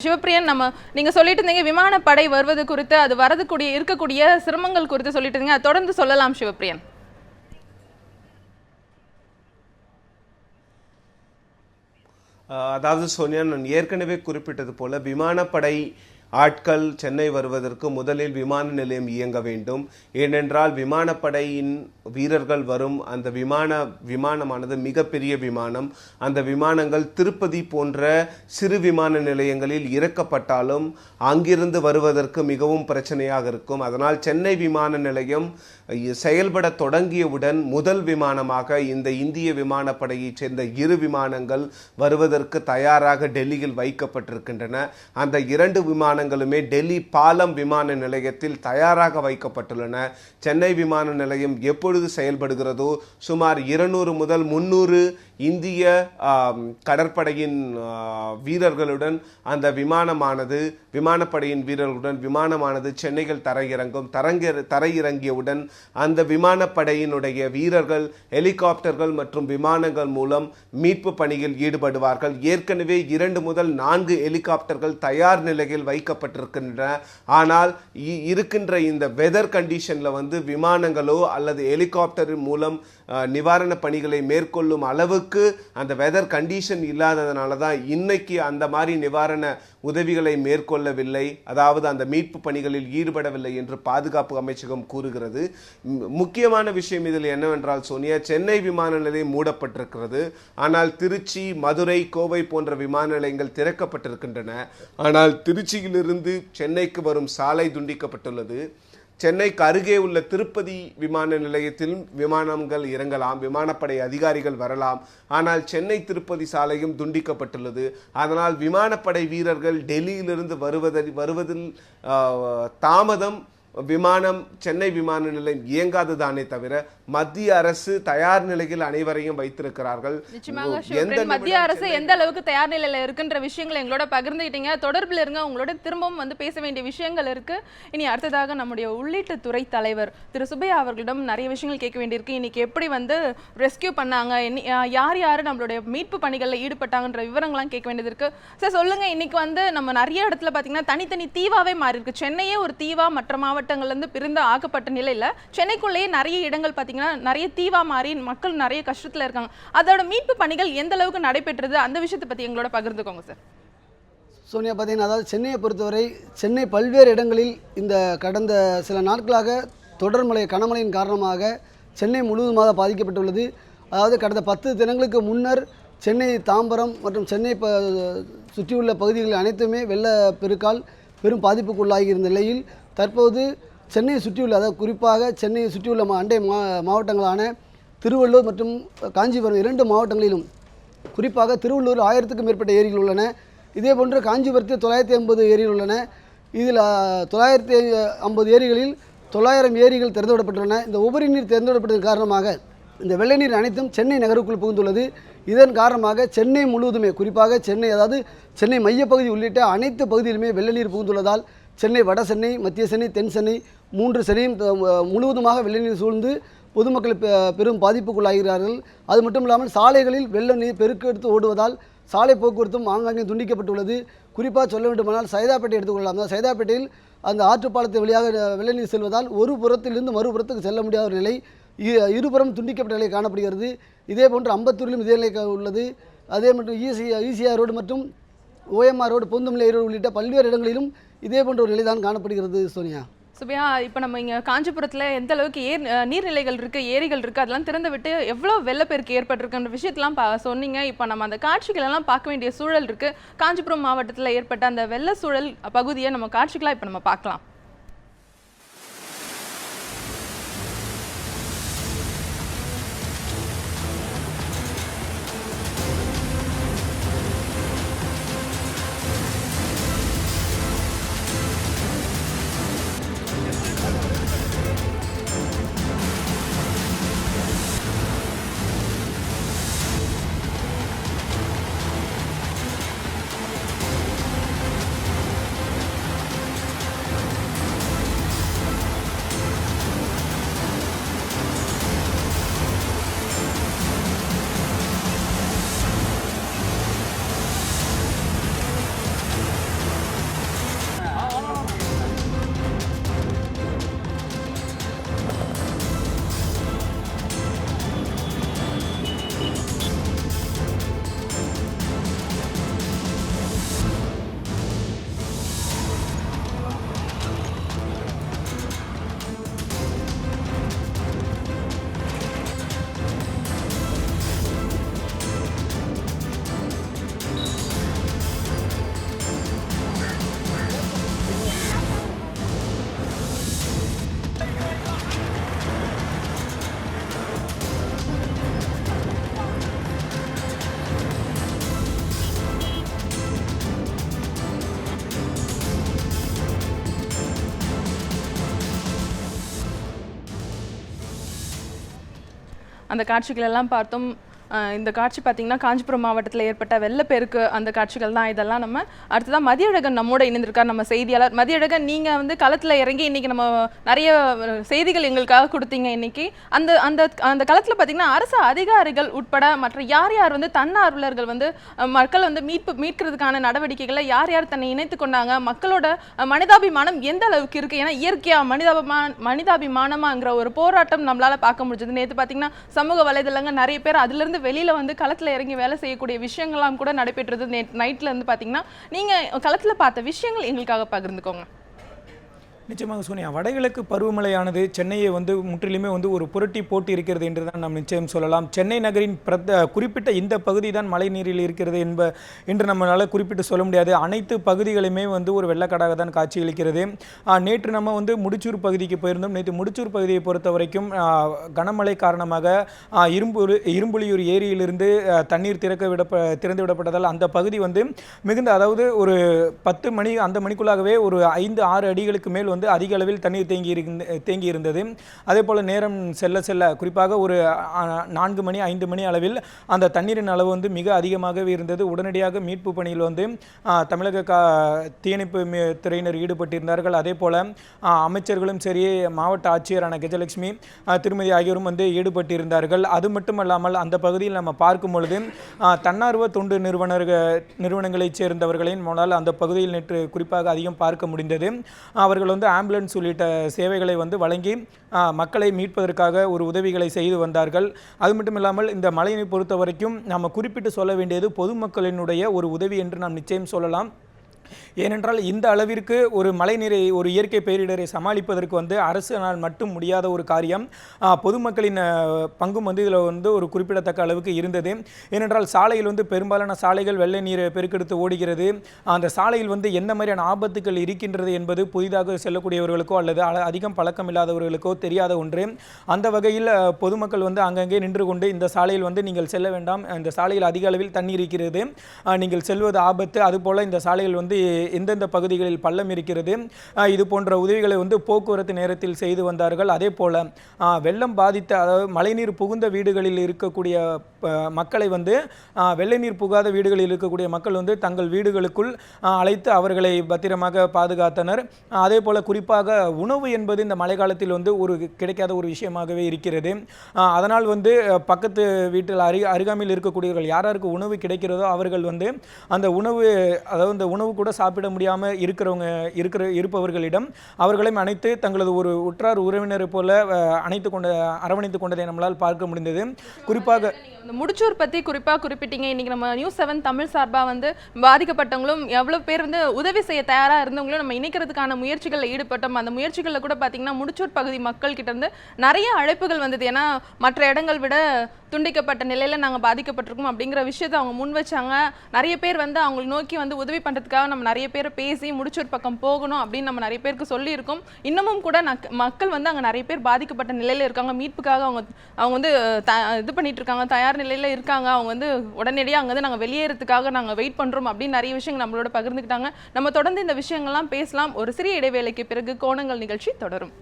சிவப்பிரியன், நீங்க சொல்லிட்டு இருந்தீங்க விமானப்படை வருவது குறித்து, அது இருக்கக்கூடிய சிரமங்கள் குறித்து சொல்லிட்டு இருந்தீங்க. அதை தொடர்ந்து சொல்லலாம் சிவப்பிரியன். அதாவது சோனியா, நான் ஏற்கனவே குறிப்பிட்டது போல விமானப்படை ஆட்கள் சென்னை வருவதற்கு முதலில் விமான நிலையம் இயங்க வேண்டும். ஏனென்றால் விமானப்படையின் வீரர்கள் வரும் அந்த விமானமானது மிகப்பெரிய விமானம். அந்த விமானங்கள் திருப்பதி போன்ற சிறு விமான நிலையங்களில் இறக்கப்பட்டாலும் அங்கிருந்து வருவதற்கு மிகவும் பிரச்சனையாக இருக்கும். அதனால் சென்னை விமான நிலையம் செயல்பட தொடங்கியவுடன் முதல் விமானமாக இந்த இந்திய விமானப்படையைச் சேர்ந்த 2 விமானங்கள் வருவதற்கு தயாராக டெல்லியில் வைக்கப்பட்டிருக்கின்றன. அந்த 2 விமானங்களுமே டெல்லி பாலம் விமான நிலையத்தில் தயாராக வைக்கப்பட்டுள்ளன. சென்னை விமான நிலையம் எப்பொழுது செயல்படுகிறதோ சுமார் 200 முதல் 300 இந்திய கடற்படையின் வீரர்களுடன் அந்த விமானப்படையின் வீரர்களுடன் விமானமானது சென்னையில் தரையிறங்கியவுடன் அந்த விமானப்படையினுடைய வீரர்கள் ஹெலிகாப்டர்கள் மற்றும் விமானங்கள் மூலம் மீட்பு பணியில் ஈடுபடுவார்கள். ஏற்கனவே 2 முதல் 4 ஹெலிகாப்டர்கள் தயார் நிலையில் வைக்கப்பட்டிருக்கின்றன. ஆனால் இருக்கின்ற இந்த வெதர் கண்டிஷன்ல விமானங்களோ அல்லது ஹெலிகாப்டரின் மூலம் நிவாரண பணிகளை மேற்கொள்ளும் அளவுக்கு அந்த வெதர் கண்டிஷன் இல்லாததுனால தான் இன்னைக்கு அந்த மாதிரி நிவாரண உதவிகளை மேற்கொள்ளவில்லை, அதாவது அந்த மீட்பு பணிகளில் ஈடுபடவில்லை என்று பாதுகாப்பு அமைச்சகம் கூறுகிறது. முக்கியமான விஷயம் இதில் என்னவென்றால் சோனியா, சென்னை விமான நிலையம் மூடப்பட்டிருக்கிறது. ஆனால் திருச்சி, மதுரை, கோவை போன்ற விமான நிலையங்கள் திறக்கப்பட்டிருக்கின்றன. ஆனால் திருச்சியிலிருந்து சென்னைக்கு வரும் சாலை துண்டிக்கப்பட்டுள்ளது. சென்னைக்கு அருகே உள்ள திருப்பதி விமான நிலையத்தில் விமானங்கள் இறங்கலாம், விமானப்படை அதிகாரிகள் வரலாம். ஆனால் சென்னை திருப்பதி சாலையும் துண்டிக்கப்பட்டுள்ளது. அதனால் விமானப்படை வீரர்கள் டெல்லியிலிருந்து வருவதில் தாமதம். சென்னை விமான நிலையம் இயங்காததானே தவிர மத்திய அரசு தயார் நிலையில் அனைவரையும் வைத்திருக்கிறார்கள். மத்திய அரசு எந்த அளவுக்கு தயார் நிலையில இருக்குன்ற விஷயங்களை எங்களோட பகிர்ந்துக்கிட்டீங்க. தொடர்பில் இருங்க, உங்களோட திரும்பவும் பேச வேண்டிய விஷயங்கள் இருக்கு. இனி அடுத்ததாக நம்முடைய உள்ளீட்டுத்துறை தலைவர் திரு சுப்பையா அவர்களிடம் நிறைய விஷயங்கள் கேட்க வேண்டியிருக்கு. இன்னைக்கு எப்படி ரெஸ்கியூ பண்ணாங்க, யார் யாரு நம்மளுடைய மீட்பு பணிகளில் ஈடுபட்டாங்கன்ற விவரங்கள்லாம் கேட்க வேண்டியது இருக்கு. சார் சொல்லுங்க, இன்னைக்கு நம்ம நிறைய இடத்துல பாத்தீங்கன்னா தனித்தனி தீவாவே மாறி இருக்கு. சென்னையே ஒரு தீவா, மற்ற மாவட்டங்கள்ல இருந்து பிரிந்து ஆக்கப்பட்ட நிலையில சென்னைக்குள்ளேயே நிறைய இடங்கள் பாத்தீங்கன்னா நிறைய தீவா மாறி மக்கள் நிறைய கஷ்டத்துல இருக்காங்க. அதோட மீட்பு பணிகள் எந்த அளவுக்கு நடைபெற்றது, அந்த விஷயத்தை பத்தி எங்களோட பகிர்ந்துக்கோங்க சார். சோனியா, பார்த்தீங்கன்னா அதாவது சென்னையை பொறுத்தவரை சென்னை பல்வேறு இடங்களில் இந்த கடந்த சில நாட்களாக தொடர்மழை கனமழையின் காரணமாக சென்னை முழுவதுமாக பாதிக்கப்பட்டுள்ளது. அதாவது கடந்த 10 தினங்களுக்கு முன்னர் சென்னை தாம்பரம் மற்றும் சென்னை சுற்றியுள்ள பகுதிகள் அனைத்துமே வெள்ளப்பெருக்கால் பெரும் பாதிப்புக்குள்ளாகி இருந்த நிலையில் தற்போது சென்னையை சுற்றியுள்ள, அதாவது குறிப்பாக சென்னையை சுற்றியுள்ள அண்டை மாவட்டங்களான திருவள்ளூர் மற்றும் காஞ்சிபுரம் 2 மாவட்டங்களிலும், குறிப்பாக திருவள்ளூர் 1000க்கும் மேற்பட்ட ஏரிகள் உள்ளன. இதேபோன்று காஞ்சிபுரத்தில் 980 ஏரிகள் உள்ளன. இதில் 950 ஏரிகளில் 900 ஏரிகள் திறந்துவிடப்பட்டுள்ளன. இந்த உபரி நீர் திறந்துவிடப்பட்டதன் காரணமாக இந்த வெள்ள நீர் அனைத்தும் சென்னை நகருக்குள் புகுந்துள்ளது. இதன் காரணமாக சென்னை முழுவதுமே, குறிப்பாக அதாவது சென்னை மையப்பகுதி உள்ளிட்ட அனைத்து பகுதியிலுமே வெள்ள நீர் புகுந்துள்ளதால் சென்னை வட சென்னை, மத்திய சென்னை, தென் சென்னை 3 சென்னையும் முழுவதுமாக வெள்ள நீர் சூழ்ந்து பொதுமக்கள் பெரும் பாதிப்புக்குள்ளாகிறார்கள். அது மட்டும் இல்லாமல் சாலைகளில் வெள்ள நீர் பெருக்கெடுத்து ஓடுவதால் சாலை போக்குவரத்தும் ஆங்காங்கே துண்டிக்கப்பட்டுள்ளது. குறிப்பாக சொல்ல வேண்டுமானால் சைதாப்பேட்டை எடுத்துக்கொள்ளலாம். அந்த சைதாப்பேட்டையில் அந்த ஆற்றுப்பாலத்தை வழியாக வெள்ள நீர் செல்வதால் ஒரு புறத்திலிருந்து மறுபுறத்துக்கு செல்ல முடியாத ஒரு நிலை, இருபுறம் துண்டிக்கப்பட்ட நிலை காணப்படுகிறது. இதே போன்று அம்பத்தூரிலும் இதே நிலை உள்ளது. அதே மற்றும் ஈசிஆர் ரோடு மற்றும் OMR ரோடு, பொந்துமலை ரோடு உள்ளிட்ட பல்வேறு இடங்களிலும் இதே போன்ற ஒரு நிலைதான் காணப்படுகிறது. சோனியா, சுப்பையா, இப்போ நம்ம இங்கே காஞ்சிபுரத்தில் எந்த அளவுக்கு நீர்நிலைகள் இருக்குது, ஏரிகள் இருக்குது, அதெல்லாம் திறந்து விட்டு எவ்வளோ வெள்ளப்பெருக்கு ஏற்பட்டிருக்குன்ற விஷயத்தெல்லாம் சொன்னீங்க. இப்போ நம்ம அந்த காட்சிகளெல்லாம் பார்க்க வேண்டிய சூழல் இருக்குது. காஞ்சிபுரம் மாவட்டத்தில் ஏற்பட்ட அந்த வெள்ள சூழல் பகுதியை நம்ம காட்சிகளாக இப்போ நம்ம பார்க்கலாம். அந்த காட்சிகள் எல்லாம் பார்த்தோம். இந்த காட்சி பார்த்தீங்கன்னா காஞ்சிபுரம் மாவட்டத்தில் ஏற்பட்ட வெள்ளப்பெருக்கு அந்த காட்சிகள் தான் இதெல்லாம். நம்ம அடுத்ததான் மதியழகன் நம்மோட இணைந்திருக்கார், நம்ம செய்தியாளர். மதியழகன், நீங்கள் வந்து களத்தில் இறங்கி இன்னைக்கு நம்ம நிறைய செய்திகள் எங்களுக்காக கொடுத்தீங்க. இன்னைக்கு அந்த அந்த அந்த களத்தில் பார்த்தீங்கன்னா அரசு அதிகாரிகள் உட்பட மற்ற யார் யார் வந்து தன்னார்வலர்கள் வந்து மக்கள் வந்து மீட்கிறதுக்கான நடவடிக்கைகளை யார் யார் தன்னை இணைத்து கொண்டாங்க, மக்களோட மனிதாபிமானம் எந்த அளவுக்கு இருக்குது? ஏன்னா இயற்கையாக மனிதாபிமானமாங்கிற ஒரு போராட்டம் நம்மளால் பார்க்க முடிஞ்சது. நேற்று பார்த்தீங்கன்னா சமூக வலைதளங்கள் நிறைய பேர் அதிலிருந்து வெளியில வந்து களத்துல இறங்கி வேலை செய்யக்கூடிய விஷயங்கள்லாம் கூட நடைபெற்றது. நைட்ல இருந்து பாத்தீங்கன்னா நீங்க களத்துல பார்த்த விஷயங்கள் எங்களுக்காக பகிர்ந்துக்கோங்க. நிச்சயமாக சோனியா, வடகிழக்கு பருவமழையானது சென்னையை வந்து முற்றிலுமே வந்து ஒரு புரட்டி போட்டு இருக்கிறது என்று தான் நாம் நிச்சயம் சொல்லலாம். சென்னை நகரின் குறிப்பிட்ட இந்த பகுதி தான் மழை நீரில் இருக்கிறது என்று நம்மளால் குறிப்பிட்டு சொல்ல முடியாது. அனைத்து பகுதிகளுமே வந்து ஒரு வெள்ளக்காடாக தான் காட்சியளிக்கிறது. நேற்று நம்ம வந்து முடிச்சூர் பகுதிக்கு போயிருந்தோம். நேற்று முடிச்சூர் பகுதியை பொறுத்த வரைக்கும் கனமழை காரணமாக இரும்புலியூர் ஏரியிலிருந்து தண்ணீர் திறந்து விடப்பட்டதால் அந்த பகுதி வந்து மிகுந்த, அதாவது ஒரு 10 மணி அந்த மணிக்குள்ளாகவே ஒரு 5-6 அடிகளுக்கு மேல் வந்து அதிக அளவில் தண்ணீர் தேங்கி இருந்தது. அதே போல் நேரம் செல்ல குறிப்பாக ஒரு 4 மணி 5 மணி அளவில் அந்த தண்ணீரின் அளவு வந்து மிக அதிகமாகவே இருந்தது. உடனடியாக மீட்பு பணியில் வந்து தமிழக தீயணைப்பு துறையினர் ஈடுபட்டிருந்தார்கள். அதே போல் அமைச்சர்களும் சரி, மாவட்ட ஆட்சியரான கஜலட்சுமி திருமதி ஆகியோரும் வந்து ஈடுபட்டிருந்தார்கள். அது மட்டுமல்லாமல் அந்த பகுதியில் நம்ம பார்க்கும் பொழுது தன்னார்வ தொண்டு நிறுவனங்களைச் சேர்ந்தவர்களின் மூலம் அந்த பகுதியில் நேற்று குறிப்பாக அதிகம் பார்க்க முடிந்தது. அவர்கள் வந்து ஆம்புலன்ஸ் உள்ளிட்ட சேவைகளை வந்து வழங்கி மக்களை மீட்பதற்காக ஒரு உதவிகளை செய்து வந்தார்கள். அது மட்டும் இல்லாமல் இந்த மழையை பொறுத்த வரைக்கும் நாம் குறிப்பிட்டு சொல்ல வேண்டியது பொதுமக்களினுடைய ஒரு உதவி என்று நாம் நிச்சயம் சொல்லலாம். ஏனென்றால் இந்த அளவிற்கு ஒரு மழைநீரை, ஒரு இயற்கை பேரிடரை சமாளிப்பதற்கு வந்து அரசினால் மட்டும் முடியாத ஒரு காரியம். பொதுமக்களின் பங்கும் வந்து இதில் வந்து ஒரு குறிப்பிடத்தக்க அளவுக்கு இருந்தது. ஏனென்றால் சாலையில் வந்து பெரும்பாலான சாலைகள் வெள்ளை நீரை பெருக்கெடுத்து ஓடுகிறது. அந்த சாலையில் வந்து எந்த மாதிரியான ஆபத்துக்கள் இருக்கின்றது என்பது புதிதாக செல்லக்கூடியவர்களுக்கோ அல்லது அதிகம் பழக்கம் இல்லாதவர்களுக்கோ தெரியாத ஒன்று. அந்த வகையில் பொதுமக்கள் வந்து அங்கங்கே நின்று கொண்டு இந்த சாலையில் வந்து நீங்கள் செல்ல வேண்டாம், இந்த சாலையில் அதிக அளவில் தண்ணீர் இருக்கிறது, நீங்கள் செல்வது ஆபத்து, அதுபோல் இந்த சாலையில் வந்து எந்தெந்த பகுதிகளில் பள்ளம் இருக்கிறது, இது போன்ற உதவிகளை வந்து போக்குவரத்து நேரத்தில் செய்து வந்தார்கள். அதே போல வெள்ளம் பாதித்த, அதாவது மழைநீர் புகுந்த வீடுகளில் இருக்கக்கூடிய மக்களை வந்து வெள்ளை நீர் புகாத வீடுகளில் இருக்கக்கூடிய மக்கள் வந்து தங்கள் வீடுகளுக்குள் அழைத்து அவர்களை பத்திரமாக பாதுகாத்தனர். அதே போல குறிப்பாக உணவு என்பது இந்த மழை காலத்தில் வந்து ஒரு கிடைக்காத ஒரு விஷயமாகவே இருக்கிறது. அதனால் வந்து பக்கத்து வீட்டில் அருகாமையில் இருக்கக்கூடியவர்கள் யாராருக்கு உணவு கிடைக்கிறதோ அவர்கள் வந்து அந்த உணவு, அதாவது இந்த உணவு கூட சாப்பிட முடியாமல் இருப்பவர்களிடம் அவர்களையும் அனைத்து தங்களது ஒரு உற்றார் உறவினரை போல அரவணைத்து கொண்டதை நம்மளால் பார்க்க முடிந்தது. குறிப்பாக முடிச்சூர் பத்தி குறிப்பிட்டீங்க. இன்னைக்கு நம்ம நியூஸ் 7 தமிழ் சார்பா வந்து பாதிக்கப்பட்டவங்களும் எவ்வளவு பேர் வந்து உதவி செய்ய தயாரா இருந்தவங்களும் நம்ம இணைக்கிறதுக்கான முயற்சிகளில் ஈடுபட்டோம். அந்த முயற்சிகளில் கூட பாத்தீங்கன்னா முடிச்சூர் பகுதி மக்கள் கிட்ட இருந்து நிறைய அழைப்புகள் வந்தது. ஏன்னா மற்ற இடங்கள் விட துண்டிக்கப்பட்ட நிலையில நாங்கள் பாதிக்கப்பட்டிருக்கோம் அப்படிங்கிற விஷயத்தை அவங்க முன் வச்சாங்க. நிறைய பேர் வந்து அவங்களை நோக்கி வந்து உதவி பண்ணுறதுக்காக நம்ம நிறைய பேரை பேசி முடிச்சூர் பக்கம் போகணும் அப்படின்னு நம்ம நிறைய பேருக்கு சொல்லியிருக்கோம். இன்னமும் கூட மக்கள் வந்து அங்கே நிறைய பேர் பாதிக்கப்பட்ட நிலையில் இருக்காங்க. மீட்புக்காக அவங்க வந்து இது பண்ணிட்டு இருக்காங்க, தயார் நிலையில் இருக்காங்க. அவங்க வந்து உடனடியாக அங்கே வந்து நாங்கள் வெளியேறதுக்காக நாங்கள் வெயிட் பண்ணுறோம் அப்படின்னு நிறைய விஷயங்கள் நம்மளோட பகிர்ந்துக்கிட்டாங்க. நம்ம தொடர்ந்து இந்த விஷயங்கள்லாம் பேசலாம். ஒரு சிறிய இடைவேளைக்கு பிறகு கோணங்கள் நிகழ்ச்சி தொடரும்.